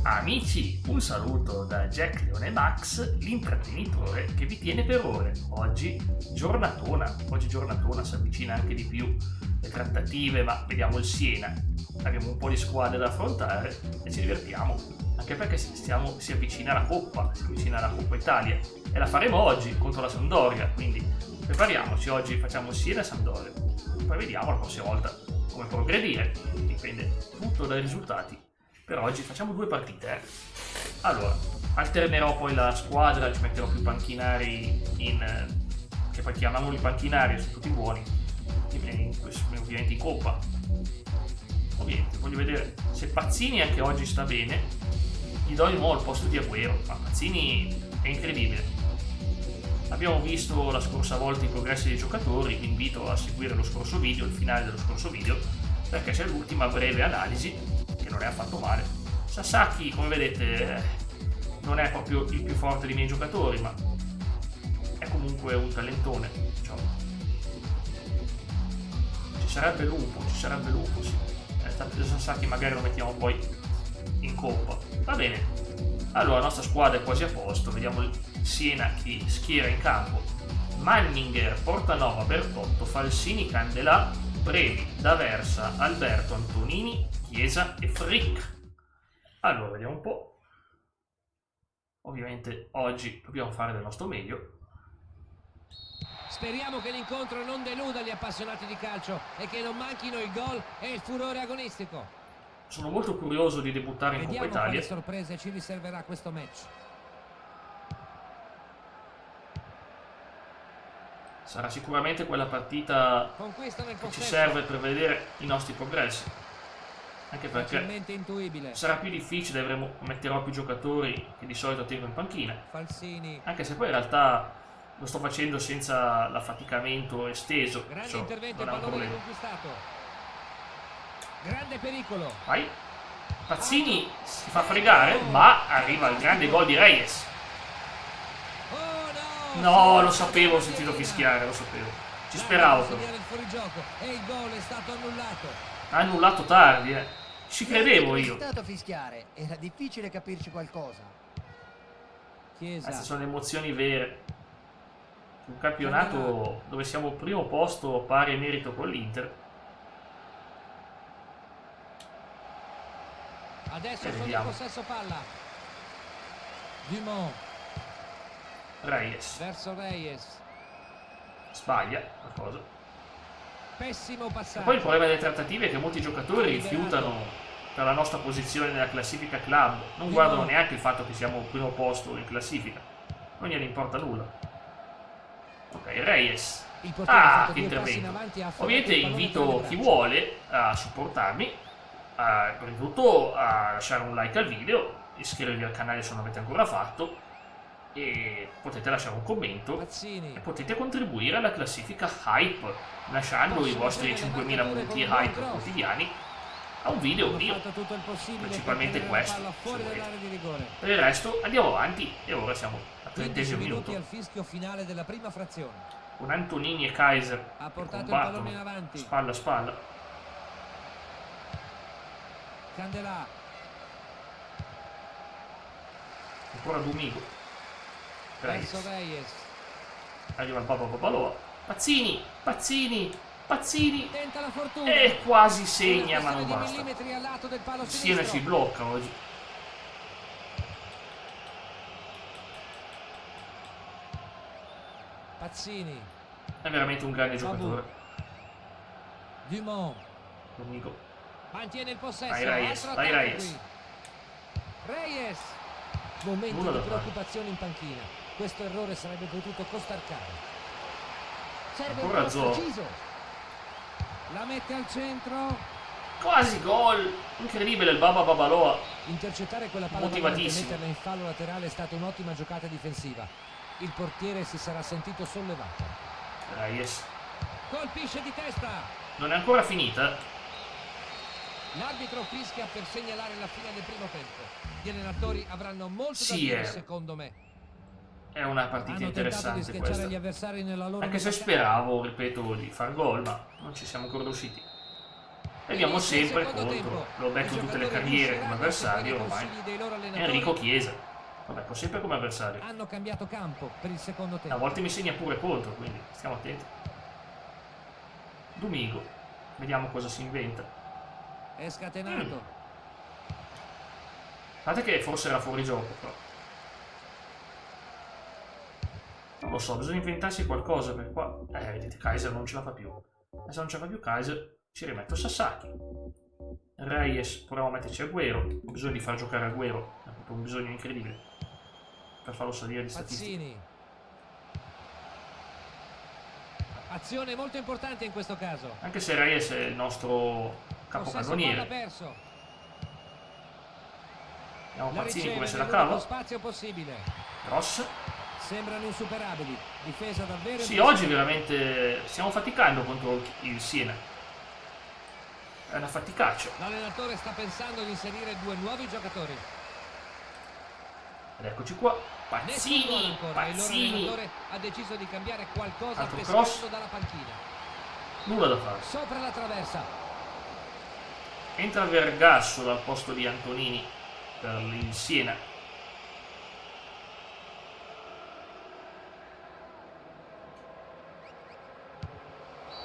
Amici, un saluto da Jack Leone Max, l'intrattenitore che vi tiene per ore. Oggi giornatona, si avvicina anche di più le trattative, ma vediamo il Siena. Abbiamo un po' di squadre da affrontare e ci divertiamo, anche perché si avvicina la Coppa, Italia e la faremo oggi contro la Sampdoria, quindi prepariamoci, oggi facciamo Siena e Sampdoria. Poi vediamo la prossima volta come progredire, dipende tutto dai risultati. Per oggi facciamo 2 partite. Allora, alternerò poi la squadra, ci metterò più panchinari che poi chiamiamoli panchinari, sono tutti buoni, ovviamente in Coppa. Ovviamente, voglio vedere se Pazzini anche oggi sta bene. Gli do di nuovo il posto di Agüero, ma Pazzini è incredibile. Abbiamo visto la scorsa volta i progressi dei giocatori, vi invito a seguire il finale dello scorso video, perché c'è l'ultima breve analisi che non è affatto male. Sasaki, come vedete, non è proprio il più forte dei miei giocatori, ma è comunque un talentone, diciamo. Ci sarebbe lupo, sì. Sasaki magari lo mettiamo poi in Coppa. Va bene. Allora, la nostra squadra è quasi a posto. Vediamo il Siena chi schiera in campo. Manninger, Portanova, Bertotto, Falsini, Candelà, Brevi, D'Aversa, Alberto, Antonini, Chiesa e Frick. Allora, vediamo un po'. Ovviamente oggi dobbiamo fare del nostro meglio. Speriamo che l'incontro non deluda gli appassionati di calcio e che non manchino il gol e il furore agonistico. Sono molto curioso di debuttare in Coppa Vediamo Italia. quali sorprese ci riserverà questo match. Sarà sicuramente quella partita che ci serve per vedere i nostri progressi. Anche perché sarà più difficile, metterò più giocatori che di solito tengo in panchina. Falsini. Anche se poi in realtà lo sto facendo senza l'affaticamento esteso. Grande intervento, il pallone conquistato. Grande pericolo. Vai. Pazzini si fa fregare, ma arriva il grande gol di Reyes. No, lo sapevo, ho sentito fischiare, lo sapevo. Ci speravo. E il gol è stato annullato. Ha annullato tardi, Ci credevo io. È stato fischiare, era difficile capirci qualcosa. Chiesa. Queste sono emozioni vere. Un campionato dove siamo al primo posto, pari merito con l'Inter. Adesso sono in possesso palla. Dumont. Reyes. Verso Reyes. Sbaglia qualcosa. Pessimo passaggio. E poi il problema delle trattative è che molti giocatori rifiutano per la nostra posizione nella classifica club. Non guardano neanche il fatto che siamo al primo posto in classifica. Non gliene importa nulla. Ok, Reyes. Che intervento. Ovviamente invito chi vuole a supportarmi, prima di tutto a lasciare un like al video, iscrivervi al canale se non l'avete ancora fatto, e potete lasciare un commento e potete contribuire alla classifica Hype lasciando i vostri 5.000 punti Hype quotidiani a un video mio, principalmente questo. Per il resto andiamo avanti e ora siamo al 30° minuto al fischio finale della prima frazione. con Antonini e Kaiser Ha che portato il combattono pallone in avanti. spalla a spalla. Candelà. Ancora Dumigo. Verso Reyes. Arriva il Babaloa. Pazzini. Tenta la fortuna. E quasi segna, ma non basta. Al lato del palo Siena ci blocca oggi. Pazzini. È veramente un grande giocatore. Dumont. Dumigo. Mantiene il possesso. Dai Reyes. Reyes. Momento di preoccupazione in panchina. Questo errore sarebbe potuto costar caro. Serve un po' preciso. La mette al centro. Quasi gol. Incredibile il Babaloa. Intercettare quella palla e metterla in fallo laterale è stata un'ottima giocata difensiva. Il portiere si sarà sentito sollevato. Reyes. Colpisce di testa. Non è ancora finita. L'arbitro fischia per segnalare la fine del primo tempo. Gli allenatori avranno molto da dire, secondo me. È una partita interessante questa. Gli avversari nella loro Anche se speravo, ripeto, di far gol, ma non ci siamo ancora riusciti. E abbiamo sempre contro, l'ho detto tutte le carriere come avversario ormai, Enrico Chiesa. Lo becco sempre come avversario. Hanno cambiato campo per il secondo tempo. A volte mi segna pure contro, quindi stiamo attenti. Domingo, vediamo cosa si inventa. È scatenato. Guardate che forse era fuori gioco, però. Non lo so, bisogna inventarsi qualcosa, perché qua... vedete, Kaiser non ce la fa più. Adesso non ce la fa più Kaiser, ci rimetto Sasaki. Reyes, proviamo a metterci Agüero. Ho bisogno di far giocare Agüero, è proprio un bisogno incredibile per farlo salire di statistica. Pazzini. Azione molto importante in questo caso. Anche se Reyes è il nostro capocannoniere. Vediamo Pazzini come se la cava. Spazio possibile. Ross. Sembrano insuperabili. Difesa davvero. Sì, oggi veramente stiamo faticando contro il Siena. È una faticaccia. L'allenatore sta pensando di inserire 2 nuovi giocatori. Ed eccoci qua. Pazzini. Pazzini. L'allenatore ha deciso di cambiare qualcosa cross dalla panchina. Nulla da fare. Sopra la traversa. Entra Vergasso dal posto di Antonini per il Siena.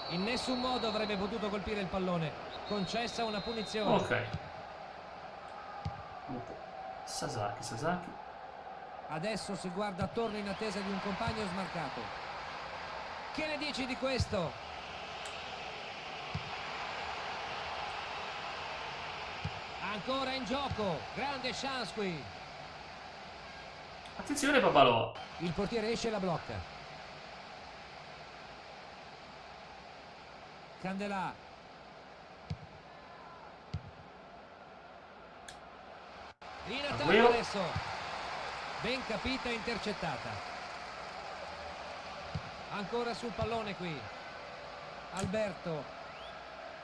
In nessun modo avrebbe potuto colpire il pallone. Concessa una punizione. Ok. Sasaki. Adesso si guarda attorno in attesa di un compagno smarcato. Che ne dici di questo? Ancora in gioco. Grande chance qui. Attenzione Babalò. Il portiere esce e la blocca. Candelà. In attacco adesso. Ben capita e intercettata. Ancora sul pallone qui. Alberto.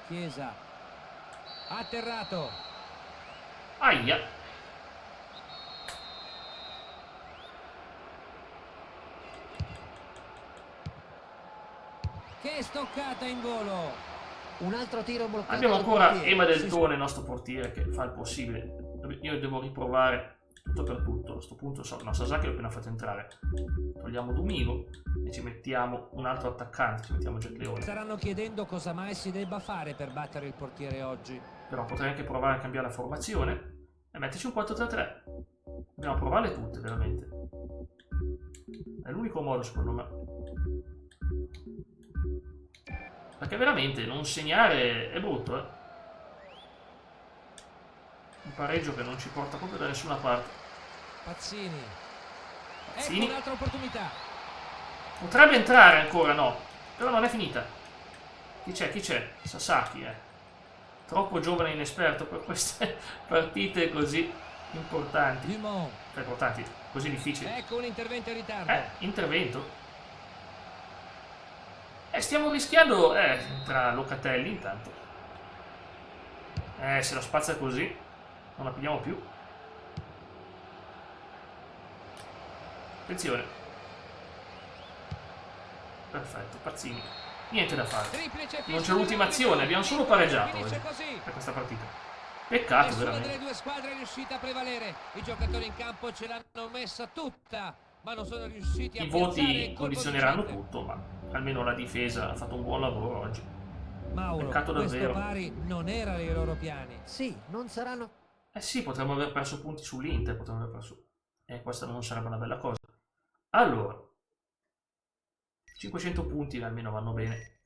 Chiesa. Atterrato. Aia. Che stoccata in volo. Un altro tiro bloccato. Abbiamo ancora Ema del Tone, il nostro portiere, che fa il possibile. Io devo riprovare tutto per tutto. A questo punto no, Sasaki l'ho appena fatto entrare. Togliamo Domingo e ci mettiamo un altro attaccante, ci mettiamo Jack Leone. Staranno chiedendo cosa mai si debba fare per battere il portiere oggi. Però potrei anche provare a cambiare la formazione e metterci un 4-3-3. Dobbiamo provarle tutte, veramente. È l'unico modo, secondo me. Perché veramente non segnare è brutto, eh. Un pareggio che non ci porta proprio da nessuna parte. Pazzini. Pazzini. Ecco un'altra opportunità. Potrebbe entrare ancora, no. Però non è finita. Chi c'è? Chi c'è? Sasaki, Troppo giovane e inesperto per queste partite così importanti. Importanti, così difficili. Ecco un intervento in ritardo. Intervento? Stiamo rischiando... entra Locatelli intanto. Se la spazza così non la pigliamo più. Attenzione. Perfetto, Pazzini. Niente da fare. Non c'è l'ultima azione, abbiamo solo pareggiato per questa partita. Peccato, veramente. Le due squadre è riuscita a prevalere. I giocatori in campo ce l'hanno messa tutta, ma non sono riusciti a I voti condizioneranno tutto, ma almeno la difesa ha fatto un buon lavoro oggi. Mauro, peccato davvero. Questo pari non era nei loro piani. Sì, non saranno... Sì, potremmo aver perso punti sull'Inter, potremmo aver perso... questa non sarebbe una bella cosa. Allora, 500 punti almeno vanno bene.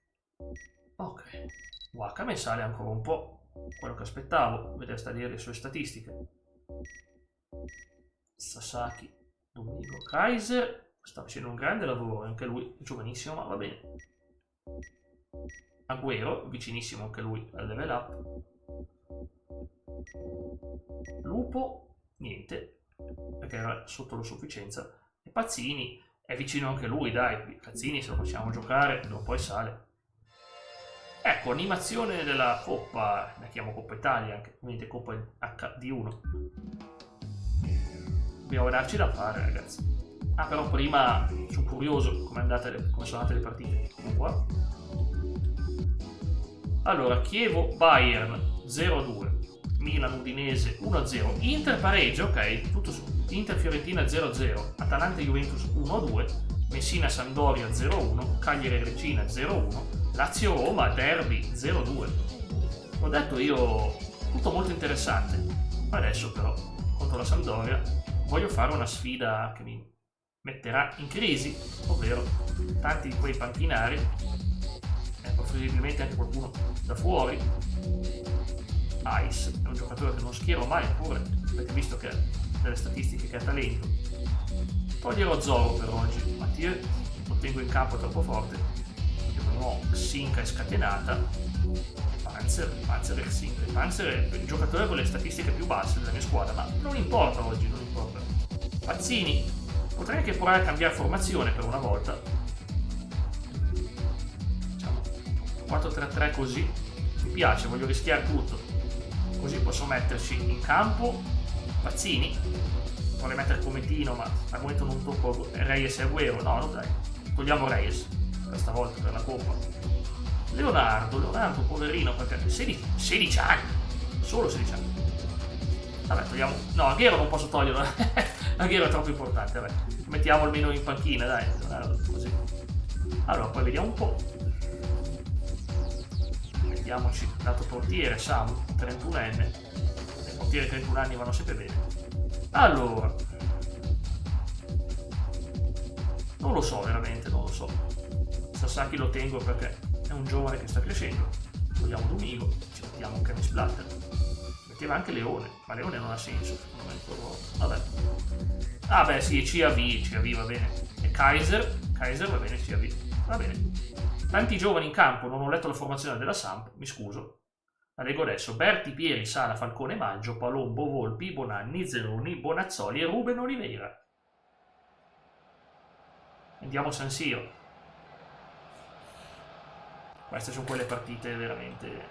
Ok, Wakame sale ancora un po', quello che aspettavo, vedere stare le sue statistiche. Sasaki, Domingo, Kaiser sta facendo un grande lavoro, anche lui è giovanissimo, ma va bene. Agüero, vicinissimo anche lui al level up. Lupo, niente, perché era sotto la sufficienza. E Pazzini è vicino anche lui, dai, Pazzini se lo facciamo giocare, dopo poi sale. Ecco, animazione della Coppa, la chiamo Coppa Italia, anche ovviamente Coppa HD1. Dobbiamo darci da fare, ragazzi. Però prima sono curioso come sono andate le partite. Come qua. Allora, Chievo-Bayern 0-2, Milan-Udinese 1-0, Inter pareggio, ok, tutto su. Inter-Fiorentina 0-0, Atalanta-Juventus 1-2, Messina-Sampdoria 0-1, Cagliari-Regina 0-1, Lazio-Roma derby 0-2. Ho detto io, tutto molto interessante. Adesso però, contro la Sampdoria, voglio fare una sfida che mi metterà in crisi, ovvero tanti di quei panchinari, possibilmente anche qualcuno da fuori. Ice è un giocatore che non schiero mai, eppure avete visto che ha delle statistiche, che ha talento. Toglierò Zoro per oggi, Mathieu lo tengo in campo, è troppo forte. No, Xinca è scatenata. Panzer e Xinca. Panzer è il giocatore con le statistiche più basse della mia squadra, ma non importa oggi, non importa. Pazzini, potrei anche provare a cambiare formazione per una volta. Diciamo 4-3-3 così, mi piace, voglio rischiare tutto. Così posso metterci in campo Pazzini, vorrei mettere Cometino, ma al momento non tocco Reyes e Agüero. No, dai, togliamo Reyes per stavolta, per la Coppa. Leonardo, poverino, perché 16 anni, solo 16 anni. Vabbè, togliamo. No, Agüero non posso toglierlo. Agüero è troppo importante, vabbè. Mettiamo almeno in panchina, dai, Leonardo, così. Allora, poi vediamo un po'. Mettiamoci dato portiere, Samu, 31enne. I portieri 31 anni vanno sempre bene. Allora, non lo so, veramente non lo so. Sasaki lo tengo perché è un giovane che sta crescendo. Togliamo Domingo, ci mettiamo un Kevin Splatter. Ci metteva anche Leone, ma Leone non ha senso, secondo me. Vabbè. Ah beh sì, CAV va bene. E Kaiser va bene, CAV. Va bene. Tanti giovani in campo, non ho letto la formazione della Samp, mi scuso. La leggo adesso: Berti, Pieri, Sala, Falcone, Maggio, Palombo, Volpi, Bonanni, Zeroni, Bonazzoli e Ruben Oliveira. Andiamo San Siro. Queste sono quelle partite veramente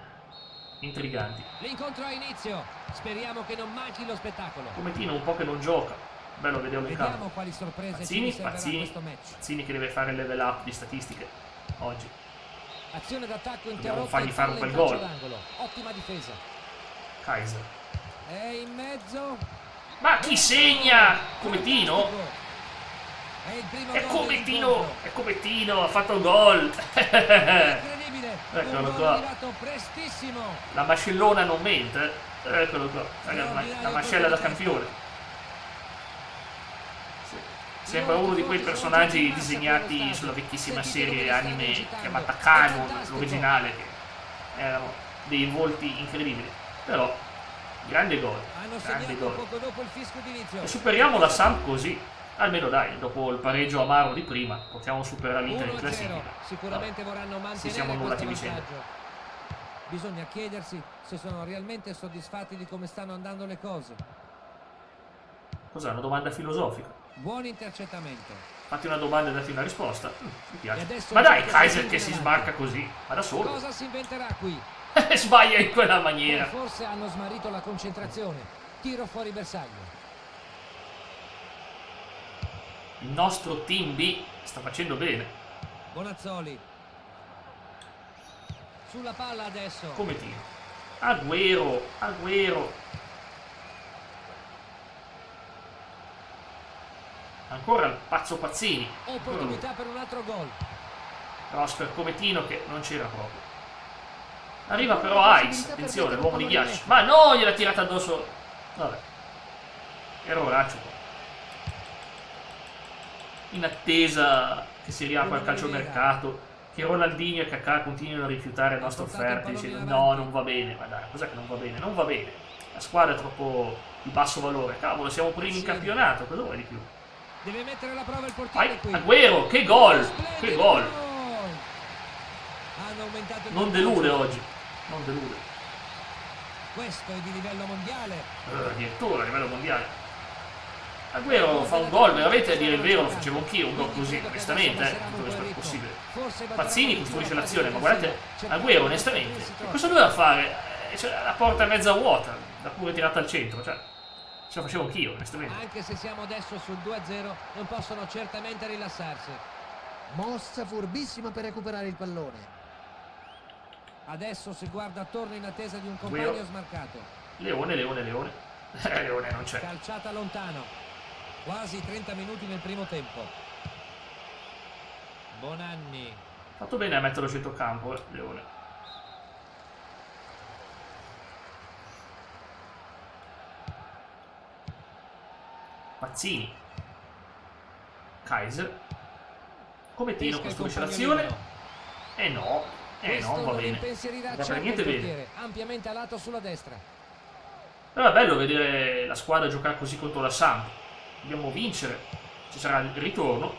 intriganti. L'incontro ha inizio, speriamo che non manchi lo spettacolo. Cometino un po' che non gioca, bello vederlo in campo. Vediamo quali sorprese Pazzini che deve fare il level up di statistiche oggi. Azione d'attacco interrotta. Dobbiamo fargli fare un bel gol. Ottima difesa. Kaiser. È in mezzo. Ma chi segna? Cometino? È Cometino, ha fatto il gol. Incredibile. Eccolo qua. Prestissimo. La mascellona non mente. Eccolo qua. La mascella da campione. Sembra uno di quei personaggi disegnati sulla vecchissima serie anime chiamata Canon, l'originale, che erano dei volti incredibili. Però, grande gol. E superiamo la Samp così. Almeno dai, dopo il pareggio amaro di prima, possiamo superare l'Inter in classifica. Sicuramente vorranno mantenere ci siamo annullati vicenda. Bisogna chiedersi se sono realmente soddisfatti di come stanno andando le cose. Cos'è, una domanda filosofica? Buon intercettamento. Fatti una domanda e dati una risposta. Mi piace. Ma dai, Kaiser che si smarca così, ma da solo. Cosa si inventerà qui? Sbaglia in quella maniera. Forse hanno smarrito la concentrazione. Tiro fuori bersaglio. Il nostro team B sta facendo bene. Bonazzoli. Sulla palla adesso. Come tiro? Agüero. Ancora il pazzo Pazzini. Opportunità per un altro gol. Prosper Cometino che non c'era proprio. Arriva però Ice, attenzione, l'uomo di ghiaccio. Ma no, gliel'ha tirata addosso. Vabbè. Erroraccio qua. In attesa che si riapra il calciomercato, che Ronaldinho e Kaká continuino a rifiutare le nostre offerte dicendo no, non va bene. Ma dai, cos'è che non va bene? Non va bene. La squadra è troppo di basso valore. Cavolo, siamo primi in campionato, cosa vuoi di più? Deve mettere alla prova il portiere qui. Agüero, che gol! Che gol! Hanno aumentato il non delude oggi. Non delude. Questo è di livello mondiale. Addirittura a livello mondiale. Agüero fa un gol, veramente a dire il vero lo facevo anch'io, un gol così, onestamente, tutto questo è possibile. Pazzini costruisce l'azione, ma guardate, Agüero onestamente, cosa doveva fare? Cioè, la porta mezza vuota, l'ha pure tirata al centro, cioè, ce la facevo anch'io, onestamente. Anche se siamo adesso sul 2-0, non possono certamente rilassarsi. Mossa furbissima per recuperare il pallone. Adesso si guarda attorno in attesa di un compagno smarcato. Leone. Leone non c'è. Calciata lontano. Quasi 30 minuti nel primo tempo. Bonanni. Fatto bene a metterlo a centrocampo, Leone. Pazzini. Kaiser. Come Tino costruisce l'azione. No, va bene. Non va per niente bene. Ampiamente alato sulla destra. Però è bello vedere la squadra giocare così contro la Samp. Dobbiamo vincere. Ci sarà il ritorno.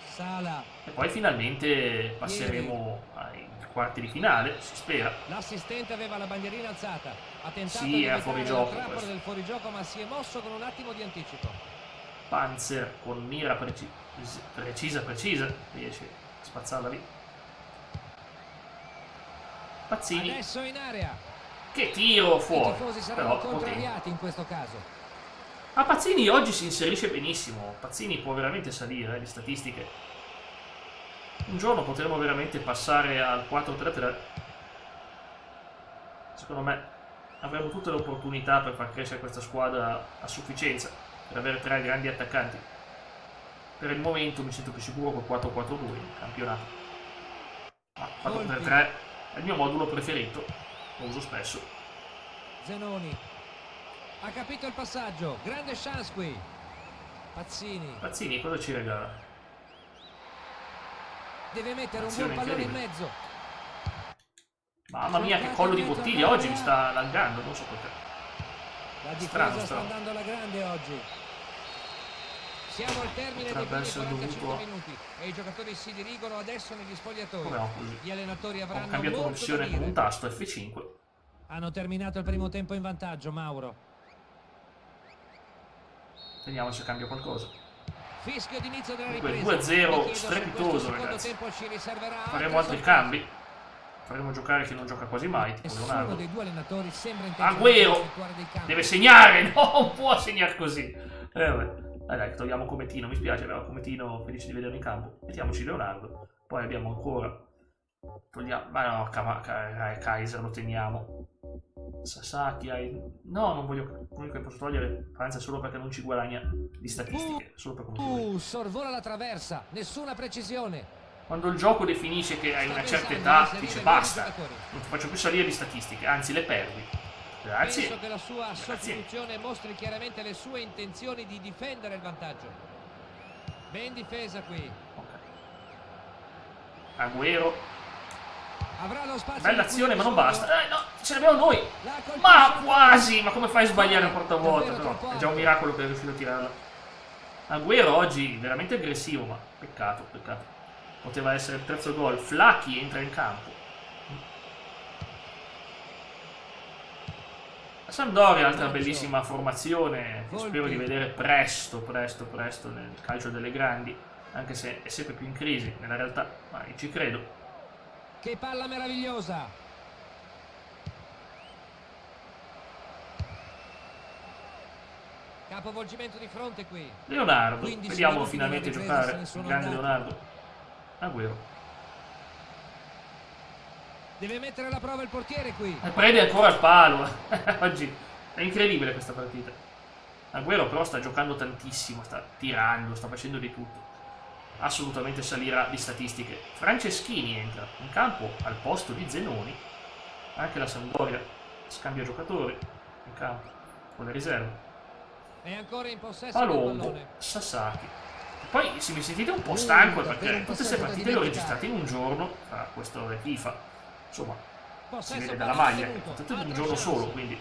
Sala. E poi finalmente passeremo ai quarti di finale, si spera. L'assistente aveva la bandierina alzata. Ha tentato sì, di è fuorigioco la trappola del fuorigioco, ma si è mosso con un attimo di anticipo. Panzer con mira precisa, riesce a spazzarla lì. Pazzini. Adesso in area. Che tiro fuori. I tifosi saranno contrariati in questo caso. Ma Pazzini oggi si inserisce benissimo. Pazzini può veramente salire, di statistiche. Un giorno potremo veramente passare al 4-3-3. Secondo me avremo tutte le opportunità per far crescere questa squadra a sufficienza, per avere 3 grandi attaccanti. Per il momento mi sento più sicuro col 4-4-2 in campionato. 4-3-3 è il mio modulo preferito, lo uso spesso. Zenoni ha capito il passaggio, grande chance qui. Pazzini cosa ci regala? Deve mettere un buon pallone in mezzo. Mamma mia, che collo di bottiglia oggi mi sta laggando, non so perché. La difesa sta andando alla grande oggi. Siamo al termine dei primi 45 minuti e i giocatori si dirigono adesso negli spogliatoi. Gli allenatori avranno ho cambiato un'opzione con un tasto F5. Hanno terminato il primo tempo in vantaggio, Mauro. Vediamo se cambia qualcosa. Fischio d'inizio della ripresa. 2-0 strepitoso, ragazzi. Faremo altri cambi. Faremo giocare chi non gioca quasi mai, tipo Leonardo. Dei due allenatori sembra Agüero deve segnare, non può segnare così. Dai, togliamo Cometino, mi spiace, aveva Cometino felice di vederlo in campo. Mettiamoci Leonardo. Poi abbiamo ancora. Togliamo. Ma no, Kaiser lo teniamo. Sasaki, no, non voglio. L'unico che posso togliere Francia solo perché non ci guadagna di statistiche. Solo per come sorvola la traversa, nessuna precisione. Quando il gioco definisce che hai una certa età, dice basta, non ti faccio più salire di statistiche, anzi le perdi. Grazie. Penso che la sua sostituzione mostri chiaramente le sue intenzioni di difendere il vantaggio. Ben difesa qui. Agüero. Avrà lo spazio. Bella azione, ma non basta. No, ce l'abbiamo noi. Ma quasi! Ma come fai a sbagliare a porta vuota? Però è già un miracolo che è riuscito a tirarla. Agüero oggi veramente aggressivo, ma peccato. Poteva essere il terzo gol. Flacchi entra in campo. La Sampdoria, altra bellissima formazione che spero di vedere presto nel calcio delle grandi, anche se è sempre più in crisi nella realtà, ma io ci credo. Che palla meravigliosa! Capovolgimento di fronte qui. Leonardo, vediamolo finalmente giocare, il grande Leonardo. Agüero. Deve mettere alla prova il portiere qui. Prende ancora il palo. Oggi è incredibile questa partita. Agüero però sta giocando tantissimo, sta tirando, sta facendo di tutto. Assolutamente salirà di statistiche. Franceschini entra in campo al posto di Zenoni. Anche la Sampdoria scambia giocatori in campo con le riserve. È ancora in possesso Palombo, Sasaki. Poi se mi sentite un po' stanco è perché tutte queste partite le ho registrate in un giorno, questo è FIFA, insomma, si vede dalla maglia, tutte in un giorno solo, quindi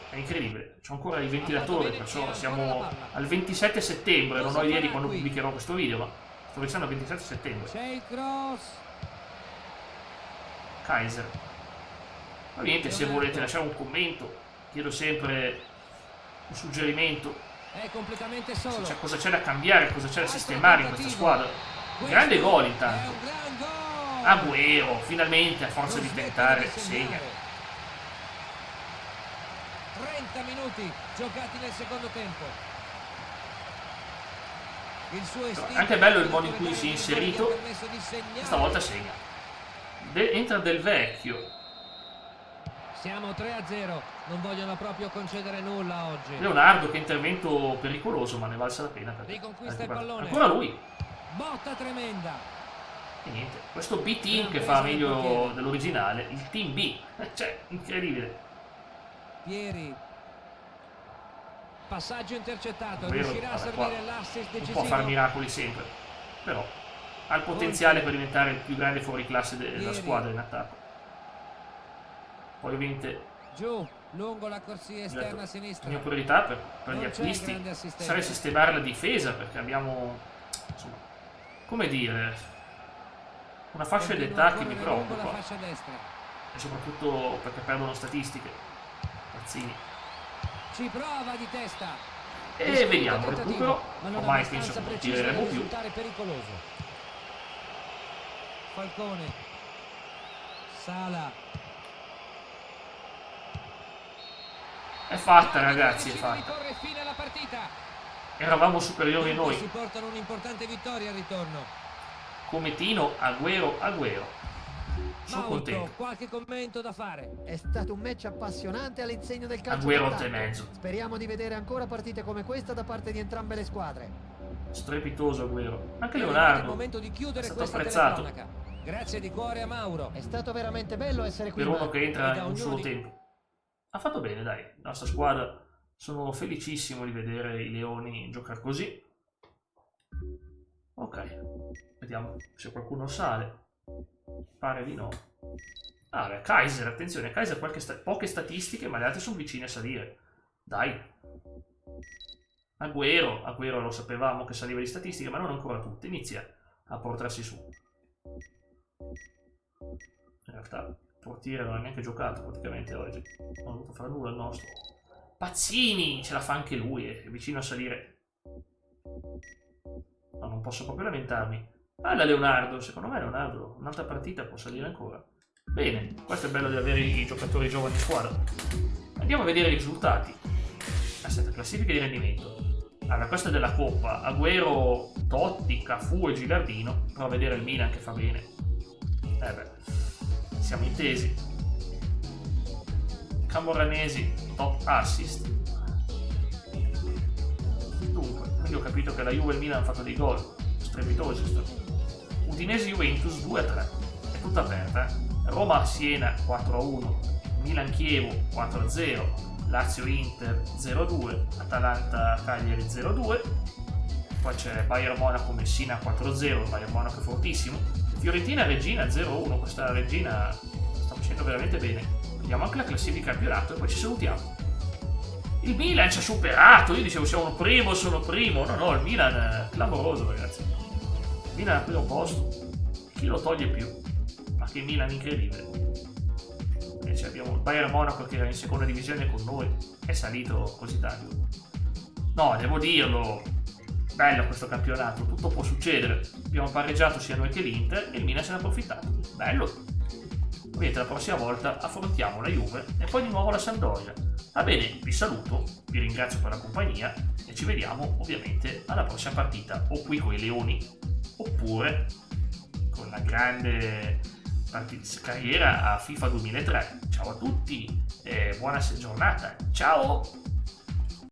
è incredibile. C'ho ancora i ventilatori, perciò siamo al 27 settembre, non ho idea di quando pubblicherò questo video, ma sto pensando al 27 settembre. C'è il cross. Kaiser. Ma niente, se volete lasciare un commento, chiedo sempre un suggerimento. È completamente solo. Cosa c'è da cambiare, cosa c'è da sistemare in questa squadra. Grande gol intanto. Agüero, finalmente a forza di tentare, segna. 30 minuti giocati nel secondo tempo. Il suo Anche bello il modo in cui si è inserito. Stavolta segna. entra Del Vecchio. Siamo 3-0, non vogliono proprio concedere nulla oggi. Leonardo, che intervento pericoloso, ma ne valsa la pena. Riconquista il pallone. Ancora lui. Botta tremenda. E niente, questo B-Team che fa meglio dell'originale, il Team B. Cioè, incredibile. Pieri. Passaggio intercettato, Vero, riuscirà a servire l'assist decisivo. Non può fare miracoli sempre, però ha il potenziale per diventare il più grande fuoriclasse della squadra in attacco. Poi ovviamente giù, lungo la corsia esterna a sinistra. La mia priorità per gli acquisti sarà sistemare la difesa, perché abbiamo, insomma, come dire, una fascia d'età che mi preoccupa, e soprattutto perché perdono statistiche. Pazzini. Ci prova di testa. E vediamo il recupero. Ormai penso che non tireremo più. Pericoloso. Falcone. Sala. È fatta, ragazzi, è fatta. Fine la partita. Eravamo superiori noi. Si portano un'importante vittoria al ritorno. Come Tino, Agüero. Sono contento. Qualche commento da fare? È stato un match appassionante all'insegno del calcio. Agüero 8,5. Speriamo di vedere ancora partite come questa da parte di entrambe le squadre. Strepitoso Agüero. Anche Leonardo. È il momento di chiudere questa apprezzato. Grazie di cuore a Mauro. È stato veramente bello essere qui. Per uno che entra in un solo tempo. Ha fatto bene, dai. La nostra squadra, sono felicissimo di vedere i Leoni giocare così. Ok, vediamo se qualcuno sale. Pare di no. Ah, beh, Kaiser, attenzione, Kaiser poche statistiche, ma le altre sono vicine a salire. Dai. Agüero lo sapevamo che saliva di statistiche, ma non ancora tutte. Inizia a portarsi su. In realtà il portiere non ha neanche giocato praticamente oggi. Non ha dovuto fare nulla il nostro. Pazzini, ce la fa anche lui, è vicino a salire. No, non posso proprio lamentarmi. Ah, da Leonardo, secondo me Leonardo un'altra partita può salire ancora. Bene, questo è bello di avere i giocatori giovani in squadra. Andiamo a vedere i risultati. Aspetta, classifica di rendimento. Allora, questa è della Coppa. Agüero, Totti, Cafu e Gilardino. Provo a vedere il Milan che fa bene. Siamo intesi. Camoranesi, top assist. Dunque, io ho capito che la Juve e il Milan hanno fatto dei gol strepitosi. Udinese Juventus 2-3, è tutta aperta. Roma Siena 4-1, Milan Chievo 4-0, Lazio Inter 0-2, Atalanta Cagliari 0-2. Poi c'è Bayern Monaco Messina 4-0, Bayern Monaco è fortissimo. Fiorentina Regina 0-1, questa Regina sta facendo veramente bene. Vediamo anche la classifica campionato e poi ci salutiamo. Il Milan ci ha superato, io dicevo sono primo. No, il Milan è clamoroso, ragazzi. Il Milan al primo posto, chi lo toglie più? Ma che Milan incredibile. Invece abbiamo il Bayern Monaco che era in seconda divisione con noi, è salito così tanto. No, devo dirlo, bello questo campionato, tutto può succedere. Abbiamo pareggiato sia noi che l'Inter e il Milan se ne è approfittato. Bello. Vedete, la prossima volta affrontiamo la Juve e poi di nuovo la Sampdoria. Va bene, vi saluto, vi ringrazio per la compagnia e ci vediamo ovviamente alla prossima partita, o qui con i Leoni, oppure con la grande carriera a FIFA 2003. Ciao a tutti e buona giornata. Ciao!